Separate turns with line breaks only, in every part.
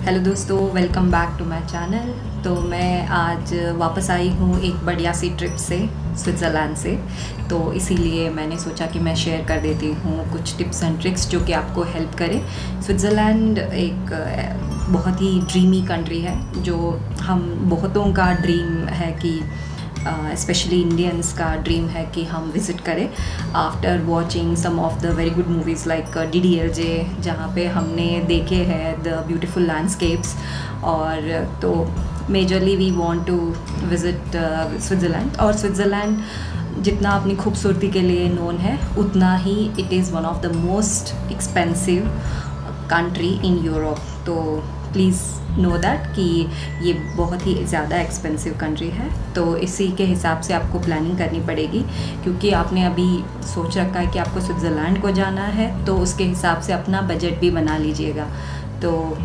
Hello दोस्तों, welcome back to my channel. तो मैं आज वापस आई हूँ एक बढ़िया सी ट्रिप से, स्विट्ज़रलैंड से। तो इसीलिए मैंने सोचा कि मैं शेयर कर देती हूँ कुछ टिप्स एंड ट्रिक्स जो कि आपको हेल्प करें। स्विट्ज़रलैंड एक बहुत ही ड्रीमी कंट्री है, जो हम बहुतों का ड्रीम है कि स्पेशली इंडियंस का ड्रीम है कि हम विज़िट करें after watching some of the very good movies like DDLJ, जहाँ पे हमने देखे हैं द ब्यूटीफुल लैंडस्केप्स। और तो majorly we want to visit Switzerland. और स्विट्ज़रलैंड जितना अपनी खूबसूरती के लिए नोन है, उतना ही it is one of the most expensive country in Europe. तो प्लीज़ नो दैट कि ये बहुत ही ज़्यादा एक्सपेंसिव कंट्री है। तो इसी के हिसाब से आपको प्लानिंग करनी पड़ेगी, क्योंकि आपने अभी सोच रखा है कि आपको स्विट्ज़रलैंड को जाना है, तो उसके हिसाब से अपना बजट भी बना लीजिएगा। तो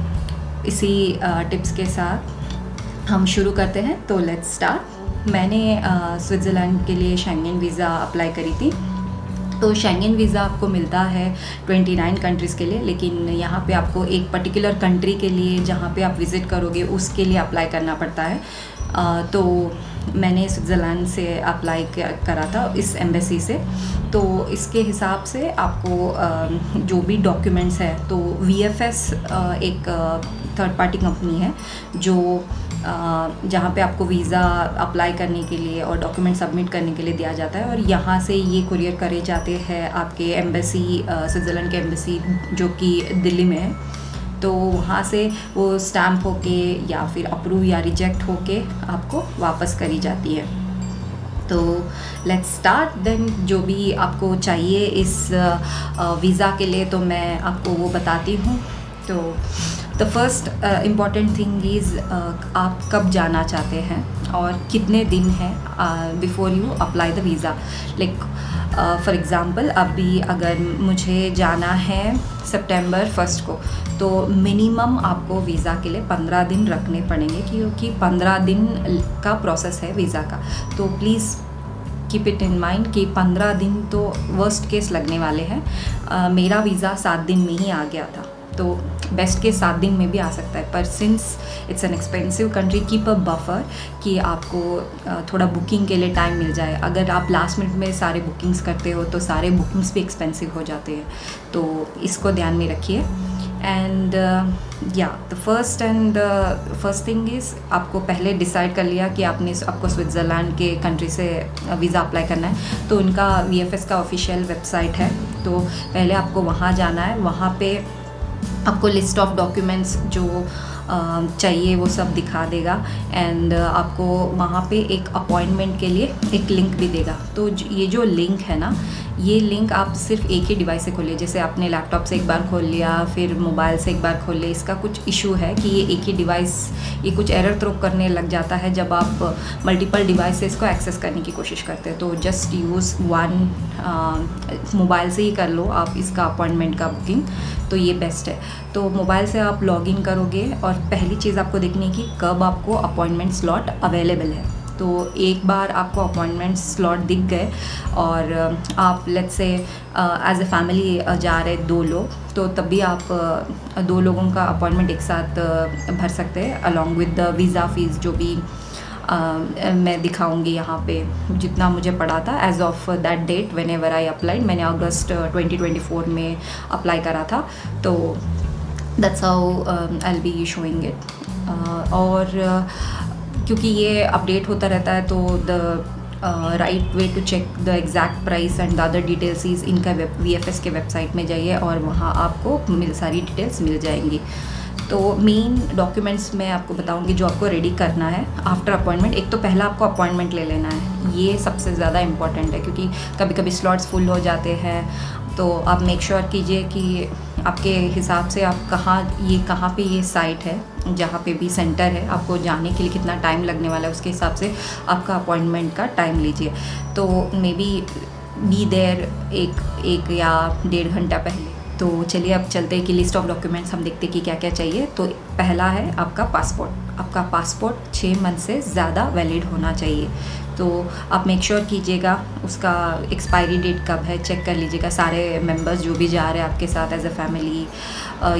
इसी टिप्स के साथ हम शुरू करते हैं। तो लेट्स स्टार्ट। मैंने स्विट्ज़रलैंड के लिए शेंगेन वीज़ा अप्लाई करी थी। तो शेंगेन वीज़ा आपको मिलता है 29 कंट्रीज़ के लिए, लेकिन यहाँ पे आपको एक पर्टिकुलर कंट्री के लिए जहाँ पे आप विज़िट करोगे उसके लिए अप्लाई करना पड़ता है। तो मैंने स्विट्ज़रलैंड से अप्लाई करा था इस एम्बेसी से। तो इसके हिसाब से आपको जो भी डॉक्यूमेंट्स है, तो VFS एक थर्ड पार्टी कंपनी है जो जहाँ पे आपको वीज़ा अप्लाई करने के लिए और डॉक्यूमेंट सबमिट करने के लिए दिया जाता है। और यहाँ से ये कुरियर करे जाते हैं आपके एम्बेसी, स्विट्ज़रलैंड के एम्बेसी जो कि दिल्ली में है। तो वहाँ से वो स्टैम्प होके या फिर अप्रूव या रिजेक्ट होके आपको वापस करी जाती है। तो लेट्स स्टार्ट देन। जो भी आपको चाहिए इस वीज़ा के लिए, तो मैं आपको वो बताती हूँ। तो the first important thing is आप कब जाना चाहते हैं और कितने दिन हैं before you apply the visa. Like for example, अभी अगर मुझे जाना है सितंबर 1 को, तो मिनिमम आपको वीज़ा के लिए 15 दिन रखने पड़ेंगे, क्योंकि 15 दिन का प्रोसेस है वीज़ा का। तो please keep it in mind कि 15 दिन तो वर्स्ट केस लगने वाले हैं। मेरा वीज़ा 7 दिन में ही आ गया था, तो बेस्ट के 7 दिन में भी आ सकता है। पर since it's an expensive country, keep a buffer कि आपको थोड़ा बुकिंग के लिए टाइम मिल जाए। अगर आप लास्ट मिनट में सारे बुकिंग्स करते हो तो सारे बुकिंग्स भी एक्सपेंसिव हो जाते हैं, तो इसको ध्यान में रखिए। And the first thing is, आपको पहले डिसाइड कर लिया कि आपको स्विट्ज़रलैंड के कंट्री से वीज़ा अप्लाई करना है, तो उनका VFS का ऑफिशियल वेबसाइट है। तो पहले आपको वहाँ जाना है। वहाँ पे आपको लिस्ट ऑफ डॉक्यूमेंट्स जो चाहिए वो सब दिखा देगा। एंड आपको वहाँ पे एक अपॉइंटमेंट के लिए एक लिंक भी देगा। तो ये जो लिंक है ना, ये लिंक आप सिर्फ एक ही डिवाइस से खोलिए। जैसे आपने लैपटॉप से एक बार खोल लिया, फिर मोबाइल से एक बार खोल लिया। इसका कुछ इशू है कि ये एक ही डिवाइस, ये कुछ एरर थ्रो करने लग जाता है जब आप मल्टीपल डिवाइसेस को एक्सेस करने की कोशिश करते हैं। तो जस्ट यूज़ वन, मोबाइल से ही कर लो आप इसका अपॉइंटमेंट का बुकिंग, तो ये बेस्ट है। तो मोबाइल से आप लॉगिन करोगे और पहली चीज़ आपको देखनी है कि कब आपको अपॉइंटमेंट स्लॉट अवेलेबल है। तो एक बार आपको अपॉइंटमेंट स्लॉट दिख गए और आप let's say as a family जा रहे 2 लोग, तो तब भी आप 2 लोगों का अपॉइंटमेंट एक साथ भर सकते हैं along with the visa fees, जो भी मैं दिखाऊंगी यहाँ पे जितना मुझे पड़ा था as of that date whenever I applied. मैंने अगस्त 2024 में अप्लाई करा था। तो that's how I will be showing it. और क्योंकि ये अपडेट होता रहता है, तो the right way to check the exact price and the other details is इनका VFS के वेबसाइट में जाइए और वहाँ आपको सारी डिटेल्स मिल जाएंगी। तो मेन डॉक्यूमेंट्स मैं आपको बताऊंगी जो आपको रेडी करना है आफ्टर अपॉइंटमेंट। एक तो पहला आपको अपॉइंटमेंट ले लेना है, ये सबसे ज़्यादा इम्पॉर्टेंट है, क्योंकि कभी कभी स्लॉट्स फुल हो जाते हैं। तो आप मेक श्योर कीजिए कि आपके हिसाब से आप कहाँ पे ये साइट है, जहाँ पे भी सेंटर है, आपको जाने के लिए कितना टाइम लगने वाला है, उसके हिसाब से आपका अपॉइंटमेंट का टाइम लीजिए। तो मे बी देयर एक या 1.5 घंटा पहले। तो चलिए अब चलते हैं कि लिस्ट ऑफ डॉक्यूमेंट्स हम देखते हैं कि क्या क्या चाहिए। तो पहला है आपका पासपोर्ट। आपका पासपोर्ट 6 मंथ से ज़्यादा वैलिड होना चाहिए। तो आप मेक श्योर कीजिएगा उसका एक्सपायरी डेट कब है, चेक कर लीजिएगा। सारे मेंबर्स जो भी जा रहे हैं आपके साथ एज अ फैमिली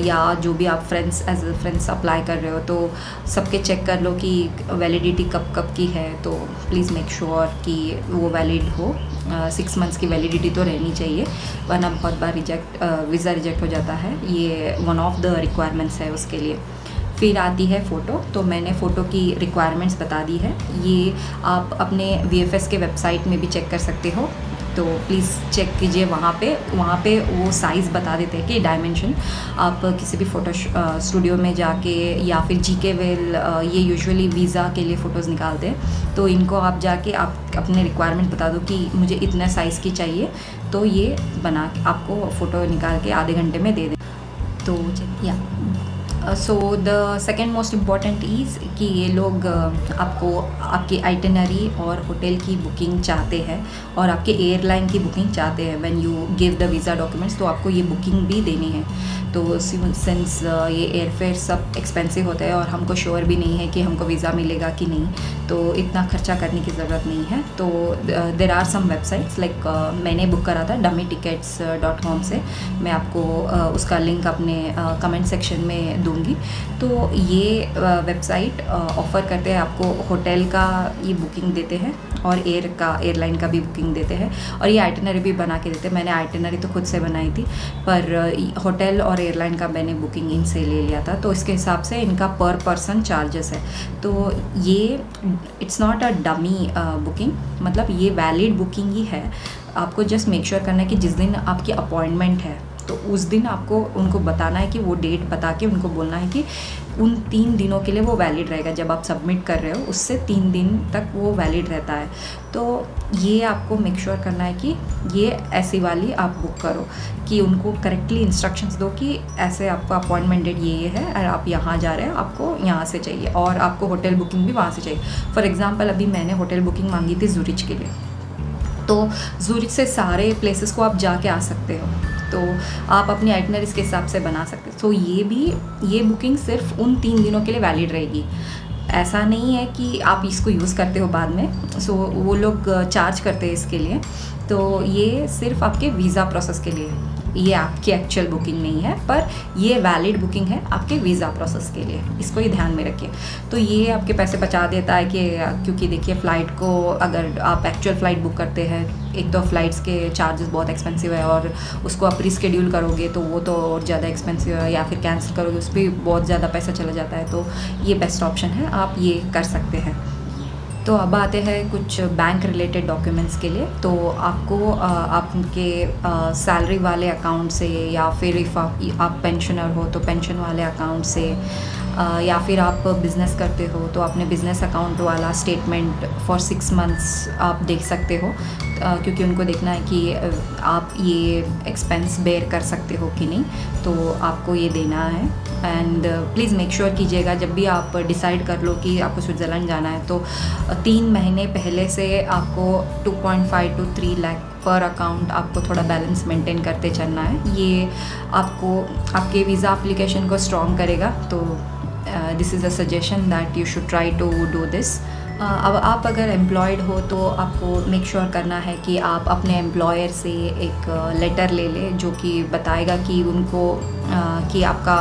या जो भी आप friends as a friends apply कर रहे हो, तो सबके चेक कर लो कि वैलिडिटी कब कब की है। तो प्लीज़ मेक श्योर कि वो वैलिड हो। 6 मंथ्स की वैलिडिटी तो रहनी चाहिए, वरना बहुत बार वीज़ा रिजेक्ट हो जाता है। ये वन ऑफ द रिक्वायरमेंट्स है उसके लिए। फिर आती है फ़ोटो। तो मैंने फ़ोटो की रिक्वायरमेंट्स बता दी है। ये आप अपने VFS के वेबसाइट में भी चेक कर सकते हो, तो प्लीज़ चेक कीजिए। वहाँ पे वो साइज़ बता देते हैं कि डायमेंशन। आप किसी भी फ़ोटो स्टूडियो में जाके या फिर GK वेल, ये यूजुअली वीज़ा के लिए फ़ोटोज़ निकालते हैं, तो इनको आप जाके आप अपने रिक्वायरमेंट बता दो कि मुझे इतना साइज़ की चाहिए, तो ये बना के आपको फ़ोटो निकाल के आधे घंटे में दे दें। तो या so the second most important is कि ये लोग आपको आपकी आइटिनरी और होटल की बुकिंग चाहते हैं और आपके एयरलाइन की बुकिंग चाहते हैं। When you give the visa documents, तो आपको ये बुकिंग भी देनी है। तो सिंस ये एयरफेयर सब एक्सपेंसिव होता है और हमको श्योर भी नहीं है कि हमको वीज़ा मिलेगा कि नहीं, तो इतना खर्चा करने की ज़रूरत नहीं है। तो there are some websites like मैंने बुक करा था dummytickets.com से। मैं आपको उसका लिंक अपने कमेंट सेक्शन में दूंगी। तो ये वेबसाइट ऑफ़र करते हैं आपको होटल का ये बुकिंग देते हैं और एयरलाइन का भी बुकिंग देते हैं, और ये आइटिनरी भी बना के देते हैं। मैंने आइटिनरी तो खुद से बनाई थी, पर होटल और एयरलाइन का मैंने बुकिंग इनसे ले लिया था। तो इसके हिसाब से इनका पर पर्सन चार्जेस है। तो ये it's not a dummy booking, मतलब ये वैलिड बुकिंग ही है। आपको जस्ट मेक श्योर करना है कि जिस दिन आपकी अपॉइंटमेंट है, तो उस दिन आपको उनको बताना है कि वो डेट बता के उनको बोलना है कि उन 3 दिनों के लिए वो वैलिड रहेगा। जब आप सबमिट कर रहे हो उससे 3 दिन तक वो वैलिड रहता है। तो ये आपको मेक श्योर करना है कि ये ऐसी वाली आप बुक करो, कि उनको करेक्टली इंस्ट्रक्शंस दो कि ऐसे आपका अपॉइंटमेंट डेट ये है और आप यहाँ जा रहे हैं, आपको यहाँ से चाहिए, और आपको होटल बुकिंग भी वहाँ से चाहिए। फॉर एग्ज़ाम्पल अभी मैंने होटल बुकिंग मांगी थी ज़ूरिच के लिए, तो ज़ूरिच से सारे प्लेसेस को आप जाके आ सकते हो, तो आप अपनी आइटनरीज के हिसाब से बना सकते हो। तो ये बुकिंग सिर्फ उन 3 दिनों के लिए वैलिड रहेगी। ऐसा नहीं है कि आप इसको यूज़ करते हो बाद में। सो वो लोग चार्ज करते हैं इसके लिए। तो ये सिर्फ आपके वीज़ा प्रोसेस के लिए, ये आपकी एक्चुअल बुकिंग नहीं है, पर ये वैलिड बुकिंग है आपके वीज़ा प्रोसेस के लिए। इसको ही ध्यान में रखिए। तो ये आपके पैसे बचा देता है कि क्योंकि देखिए फ़्लाइट को अगर आप एक्चुअल फ़्लाइट बुक करते हैं, एक तो फ़्लाइट्स के चार्जेस बहुत एक्सपेंसिव है, और उसको आप रीस्केड्यूल करोगे तो वो तो और ज़्यादा एक्सपेंसिव है, या फिर कैंसिल करोगे उस पर बहुत ज़्यादा पैसा चला जाता है। तो ये बेस्ट ऑप्शन है, आप ये कर सकते हैं। तो अब आते हैं कुछ बैंक रिलेटेड डॉक्यूमेंट्स के लिए। तो आपको आपके सैलरी वाले अकाउंट से, या फिर इफ़ आप पेंशनर हो तो पेंशन वाले अकाउंट से, या फिर आप बिज़नेस करते हो तो अपने बिज़नेस अकाउंट वाला स्टेटमेंट फॉर 6 मंथ्स आप देख सकते हो, क्योंकि उनको देखना है कि आप ये एक्सपेंस बेयर कर सकते हो कि नहीं, तो आपको ये देना है। एंड प्लीज़ मेक श्योर कीजिएगा जब भी आप डिसाइड कर लो कि आपको स्विट्ज़रलैंड जाना है, तो 3 महीने पहले से आपको 2.5 to 3 लाख पर अकाउंट आपको थोड़ा बैलेंस मेंटेन करते चलना है। ये आपको आपके वीज़ा एप्लीकेशन को स्ट्रॉन्ग करेगा। तो this is a suggestion that you should try to do this. अब आप अगर एम्प्लॉयड हो तो आपको मेक श्योर करना है कि आप अपने एम्प्लॉयर से एक लेटर ले लें जो कि बताएगा कि उनको कि आपका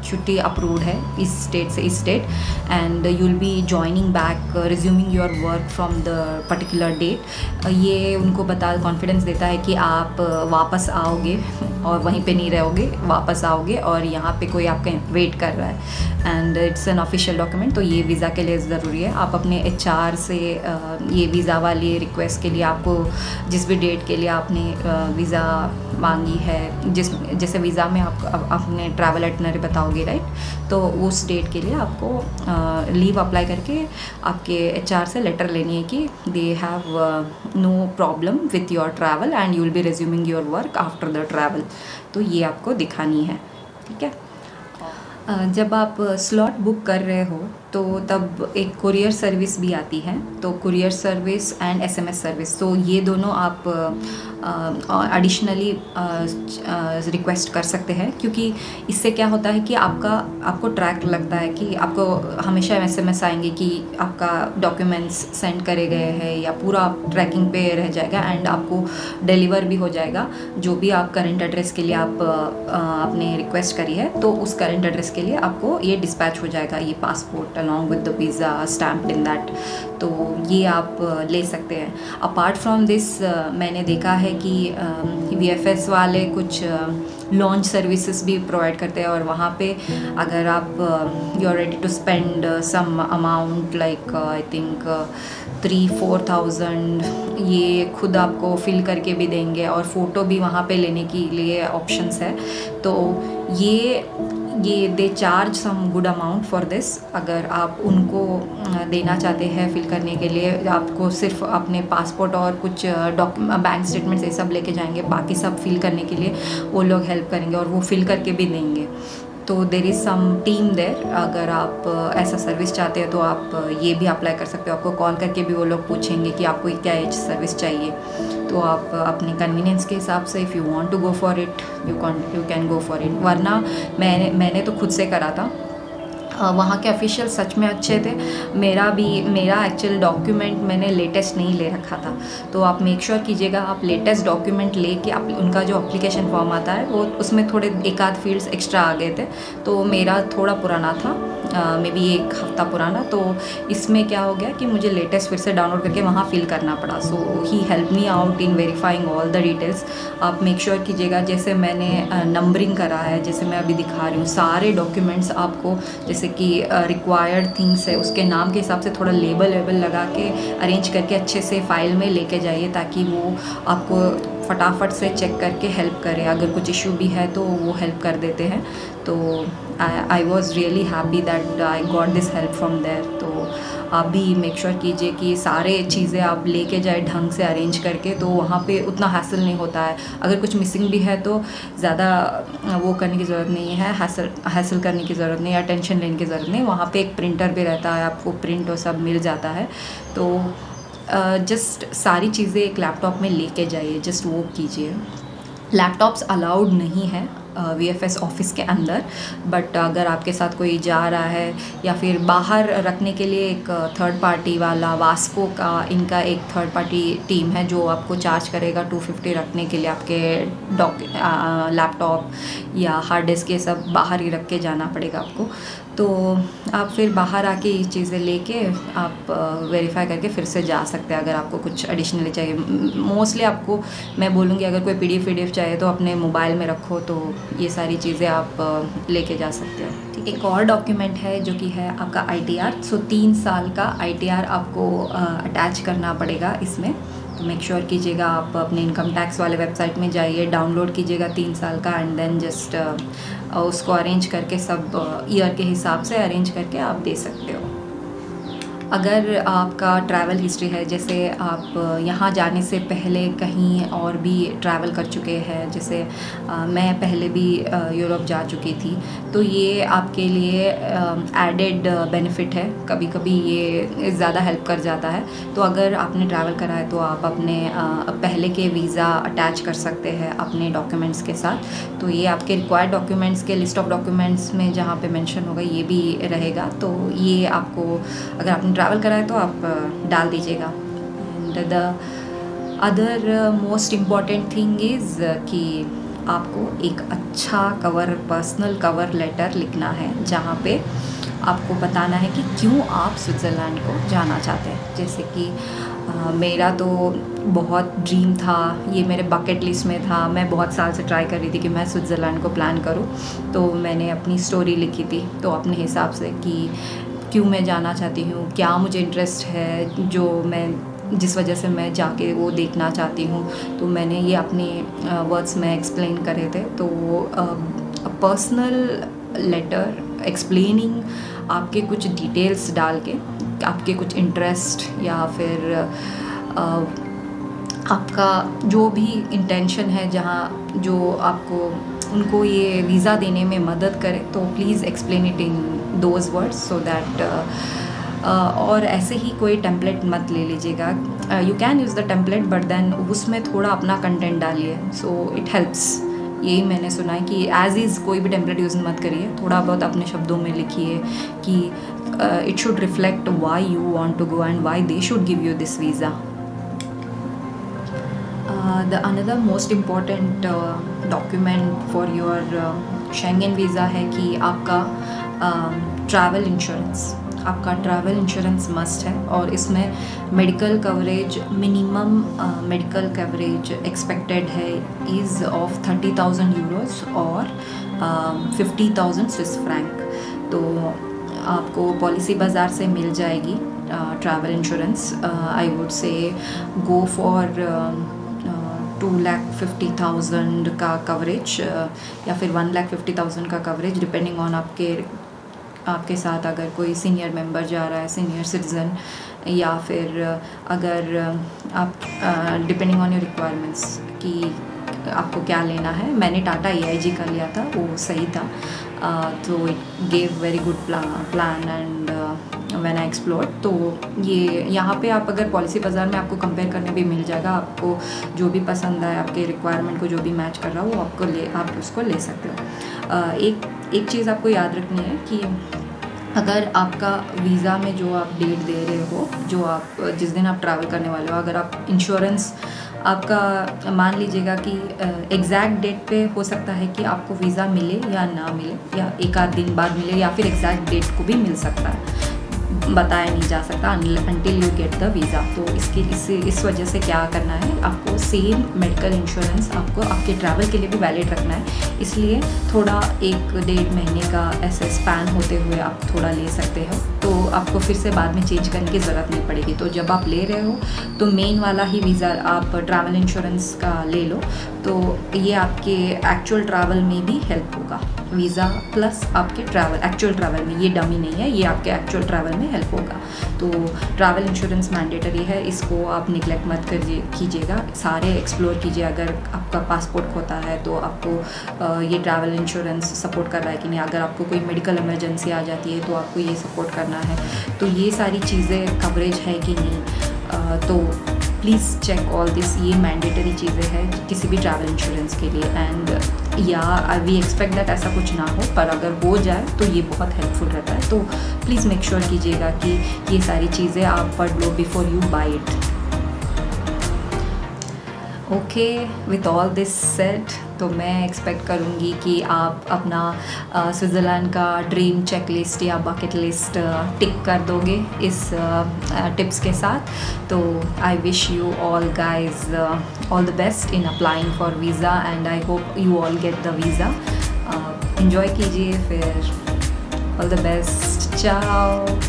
छुट्टी अप्रूव्ड है इस स्टेट से इस state, and you will be joining back resuming your work from the particular date. ये उनको कॉन्फिडेंस देता है कि आप वापस आओगे और वहीं पे नहीं रहोगे, वापस आओगे और यहाँ पे कोई आपका वेट कर रहा है, and it's an official document. तो ये वीज़ा के लिए ज़रूरी है। आप अपने HR से ये वीज़ा वाली रिक्वेस्ट के लिए, आपको जिस भी डेट के लिए आपने वीज़ा मांगी है, जैसे वीज़ा में आप अपने ट्रैवल इटिनरी बताओगे, राइट, तो उस डेट के लिए आपको लीव अप्लाई करके आपके HR से लेटर लेनी है कि they have no problem with your travel and you will be resuming your work after the travel. तो ये आपको दिखानी है, ठीक है। जब आप स्लॉट बुक कर रहे हो तो तब एक कुरियर सर्विस भी आती है, तो courier service and SMS service, तो ये दोनों आप एडिशनली रिक्वेस्ट कर सकते हैं, क्योंकि इससे क्या होता है कि आपको ट्रैक लगता है कि आपको हमेशा SMS आएंगे कि आपका डॉक्यूमेंट्स सेंड करे गए हैं, या पूरा ट्रैकिंग पे रह जाएगा एंड आपको डिलीवर भी हो जाएगा जो भी आप करंट एड्रेस के लिए आप आपने रिक्वेस्ट करी है, तो उस करंट एड्रेस के लिए आपको ये डिस्पैच हो जाएगा, ये passport along with the visa stamped in that. तो ये आप ले सकते हैं। अपार्ट फ्रॉम दिस मैंने देखा है कि VFS वाले कुछ लॉन्च सर्विसेज भी प्रोवाइड करते हैं, और वहाँ पे अगर आप you are ready to spend some amount like I think 3-4,000, ये खुद आपको फिल करके भी देंगे, और फ़ोटो भी वहाँ पे लेने के लिए ऑप्शंस है। तो ये they charge some good amount for this. अगर आप उनको देना चाहते हैं फिल करने के लिए, आपको सिर्फ अपने पासपोर्ट और कुछ बैंक स्टेटमेंट्स ये सब लेके जाएंगे, बाकी सब फिल करने के लिए वो लोग हेल्प करेंगे और वो फिल करके भी देंगे। तो देर इज़ सम टीम देर। अगर आप ऐसा सर्विस चाहते हैं तो आप ये भी अप्लाई कर सकते हो। आपको कॉल करके भी वो लोग पूछेंगे कि आपको क्या एज सर्विस चाहिए, तो आप अपने कन्वीनियंस के हिसाब से if you want to go for it you can go for it. वरना मैंने तो खुद से करा था। वहाँ के ऑफिशियल सच में अच्छे थे। मेरा एक्चुअल डॉक्यूमेंट मैंने लेटेस्ट नहीं ले रखा था, तो आप मेक श्योर कीजिएगा आप लेटेस्ट डॉक्यूमेंट लेके आप उनका जो एप्लीकेशन फॉर्म आता है वो उसमें थोड़े एक आध फील्ड्स एक्स्ट्रा आ गए थे, तो मेरा थोड़ा पुराना था, मे बी 1 हफ्ता पुराना। तो इसमें क्या हो गया कि मुझे लेटेस्ट फिर से डाउनलोड करके वहाँ फिल करना पड़ा। So he help me out in verifying all the details. आप मेक श्योर कीजिएगा, जैसे मैंने नंबरिंग करा है, जैसे मैं अभी दिखा रही हूँ, सारे डॉक्यूमेंट्स आपको जैसे कि रिक्वायर्ड थिंग्स है उसके नाम के हिसाब से थोड़ा लेबल लगा के अरेंज करके अच्छे से फाइल में लेके जाइए, ताकि वो आपको फटाफट से चेक करके हेल्प करे। अगर कुछ इशू भी है तो वो हेल्प कर देते हैं। तो I was really happy that I got this help from there. तो आप भी मेक श्योर कीजिए कि सारे चीज़ें आप लेके जाए ढंग से अरेंज करके, तो वहाँ पे उतना हैसल नहीं होता है। अगर कुछ मिसिंग भी है तो ज़्यादा वो करने की ज़रूरत नहीं है, हैसल करने की ज़रूरत नहीं है, टेंशन लेने की ज़रूरत नहीं। वहाँ पे एक प्रिंटर भी रहता है, आपको प्रिंट और सब मिल जाता है। तो जस्ट सारी चीज़ें एक लैपटॉप में लेके जाइए, जस्ट वो कीजिए। लैपटॉप्स अलाउड नहीं है VFS ऑफिस के अंदर, बट अगर आपके साथ कोई जा रहा है या फिर बाहर रखने के लिए एक थर्ड पार्टी वाला वास्को का इनका एक थर्ड पार्टी टीम है जो आपको चार्ज करेगा 250 रखने के लिए। आपके लैपटॉप या हार्ड डिस्क ये सब बाहर ही रख के जाना पड़ेगा आपको। तो आप फिर बाहर आके ये चीज़ें लेके आप वेरीफाई करके फिर से जा सकते हैं। अगर आपको कुछ एडिशनली चाहिए, मोस्टली आपको मैं बोलूँगी अगर कोई PDF चाहिए तो अपने मोबाइल में रखो, तो ये सारी चीज़ें आप लेके जा सकते हो। ठीक, एक और डॉक्यूमेंट है जो कि है आपका ITR। सो 3 साल का ITR आपको अटैच करना पड़ेगा इसमें। तो मेक श्योर कीजिएगा आप अपने इनकम टैक्स वाले वेबसाइट में जाइए, डाउनलोड कीजिएगा 3 साल का, एंड देन जस्ट उसको अरेंज करके सब ईयर के हिसाब से अरेंज करके आप दे सकते हो। अगर आपका ट्रैवल हिस्ट्री है, जैसे आप यहाँ जाने से पहले कहीं और भी ट्रैवल कर चुके हैं, जैसे मैं पहले भी यूरोप जा चुकी थी, तो ये आपके लिए एडेड बेनिफिट है। कभी कभी ये ज़्यादा हेल्प कर जाता है। तो अगर आपने ट्रैवल करा है तो आप अपने पहले के वीज़ा अटैच कर सकते हैं अपने डॉक्यूमेंट्स के साथ। तो ये आपके रिक्वायर्ड डॉक्यूमेंट्स के लिस्ट ऑफ डॉक्यूमेंट्स में जहाँ पे मेंशन होगा ये भी रहेगा। तो ये आपको अगर आपने ट्रैवल करा है तो आप डाल दीजिएगा। And the other most important thing is कि आपको एक अच्छा पर्सनल कवर लेटर लिखना है, जहाँ पे आपको बताना है कि क्यों आप स्विट्ज़रलैंड को जाना चाहते हैं। जैसे कि मेरा तो बहुत ड्रीम था, ये मेरे बकेट लिस्ट में था, मैं बहुत साल से ट्राई कर रही थी कि मैं स्विट्ज़रलैंड को प्लान करूँ। तो मैंने अपनी स्टोरी लिखी थी, तो अपने हिसाब से कि क्यों मैं जाना चाहती हूँ, क्या मुझे इंटरेस्ट है, जो मैं जिस वजह से मैं जाके वो देखना चाहती हूँ। तो मैंने ये अपने वर्ड्स में एक्सप्लेन करे थे। तो पर्सनल लेटर एक्सप्लेनिंग आपके कुछ डिटेल्स डाल के, आपके कुछ इंटरेस्ट या फिर आपका जो भी इंटेंशन है, जहाँ जो आपको उनको ये वीज़ा देने में मदद करे तो please explain it in those words so that और ऐसे ही कोई टेम्पलेट मत ले लीजिएगा. You can use the template but then उसमें थोड़ा अपना कंटेंट डालिए, सो इट हेल्प्स. यही मैंने सुना है कि एज इज़ कोई भी टेम्पलेट यूज़ मत करिए, थोड़ा बहुत अपने शब्दों में लिखिए कि it should reflect why you want to go and why they should give you this visa. The another most important document for your Schengen visa है कि आपका ट्रैवल इंश्योरेंस. आपका ट्रैवल इंश्योरेंस मस्ट है और इसमें medical coverage, minimum medical coverage expected है is of 30,000 euros और 50,000 Swiss franc. तो आपको पॉलिसी बाज़ार से मिल जाएगी travel insurance. I would say go for 2,50,000 का कवरेज या फिर 1,50,000 का कवरेज, डिपेंडिंग ऑन आपके साथ अगर कोई सीनियर मेंबर जा रहा है, सीनियर सिटीज़न, या फिर अगर आप डिपेंडिंग ऑन योर रिक्वायरमेंट्स कि आपको क्या लेना है. मैंने टाटा AIG का लिया था, वो सही था. तो it gave very good plan and when I explored. तो ये यहाँ पे आप अगर पॉलिसी बाज़ार में आपको कंपेयर करने भी मिल जाएगा. आपको जो भी पसंद आए, आपके रिक्वायरमेंट को जो भी मैच कर रहा हो, वो आप उसको ले सकते हो. एक चीज़ आपको याद रखनी है कि अगर आपका वीज़ा में जो आप डेट दे रहे हो, जो आप जिस दिन आप ट्रैवल करने वाले हो, अगर आप इंश्योरेंस आपका मान लीजिएगा कि एग्जैक्ट डेट पे हो सकता है कि आपको वीज़ा मिले या ना मिले, या एक आध दिन बाद मिले, या फिर एग्जैक्ट डेट को भी मिल सकता है, बताया नहीं जा सकता until you get the visa. तो इस वजह से क्या करना है, आपको सेम मेडिकल इंश्योरेंस आपको आपके ट्रैवल के लिए भी वैलिड रखना है. इसलिए थोड़ा 1-1.5 महीने का ऐसे स्पैन होते हुए आप थोड़ा ले सकते हो, तो आपको फिर से बाद में चेंज करने की ज़रूरत नहीं पड़ेगी. तो जब आप ले रहे हो तो मेन वाला ही वीज़ा आप ट्रैवल इंश्योरेंस का ले लो, तो ये आपके एक्चुअल ट्रैवल में भी हेल्प होगा. वीज़ा प्लस आपके एक्चुअल ट्रैवल में, ये डमी नहीं है, ये आपके एक्चुअल ट्रैवल में हेल्प होगा. तो ट्रैवल इंश्योरेंस मैंडेटरी है, इसको आप निगलेक्ट मत कीजिएगा. सारे एक्सप्लोर कीजिए. अगर आपका पासपोर्ट खोता है तो आपको ये ट्रैवल इंश्योरेंस सपोर्ट कर रहा है कि नहीं. अगर आपको कोई मेडिकल इमरजेंसी आ जाती है तो आपको ये सपोर्ट करना है. तो ये सारी चीज़ें कवरेज है कि नहीं. तो प्लीज़ चेक ऑल दिस. ये मैंडेटरी चीज़ें हैं किसी भी ट्रैवल इंश्योरेंस के लिए. एंड वी एक्सपेक्ट दैट ऐसा कुछ ना हो, पर अगर हो जाए तो ये बहुत हेल्पफुल रहता है. तो प्लीज़ मेक श्योर कीजिएगा कि ये सारी चीज़ें आप पढ़ लो before you buy it. Okay, with all this set, तो मैं एक्सपेक्ट करूँगी कि आप अपना स्विट्ज़रलैंड का ड्रीम चेक लिस्ट या बकेट लिस्ट टिक कर दोगे इस टिप्स के साथ. तो I wish you all guys all the best in applying for visa and I hope you all get the visa. Enjoy कीजिए फिर. All the best. चाओ.